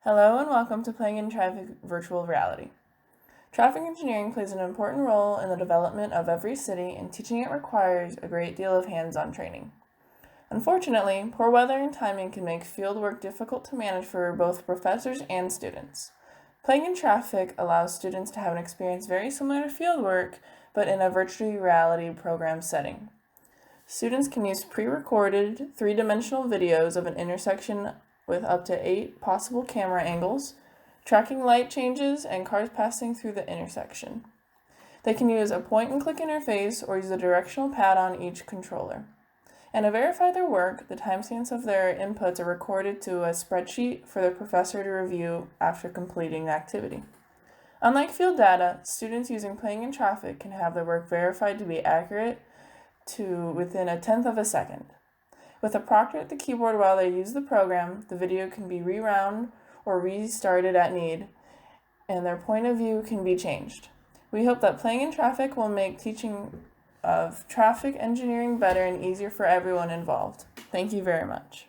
Hello and welcome to Playing in Traffic Virtual Reality. Traffic engineering plays an important role in the development of every city, and teaching it requires a great deal of hands-on training. Unfortunately, poor weather and timing can make field work difficult to manage for both professors and students. Playing in Traffic allows students to have an experience very similar to field work, but in a virtual reality program setting. Students can use pre-recorded, three-dimensional videos of an intersection with up to 8 possible camera angles, tracking light changes, and cars passing through the intersection. They can use a point-and-click interface or use a directional pad on each controller. And to verify their work, the timestamps of their inputs are recorded to a spreadsheet for the professor to review after completing the activity. Unlike field data, students using Playing in Traffic can have their work verified to be accurate to within a tenth of a second. With a proctor at the keyboard while they use the program, the video can be rewound or restarted at need, and their point of view can be changed. We hope that Playing in Traffic will make teaching of traffic engineering better and easier for everyone involved. Thank you very much.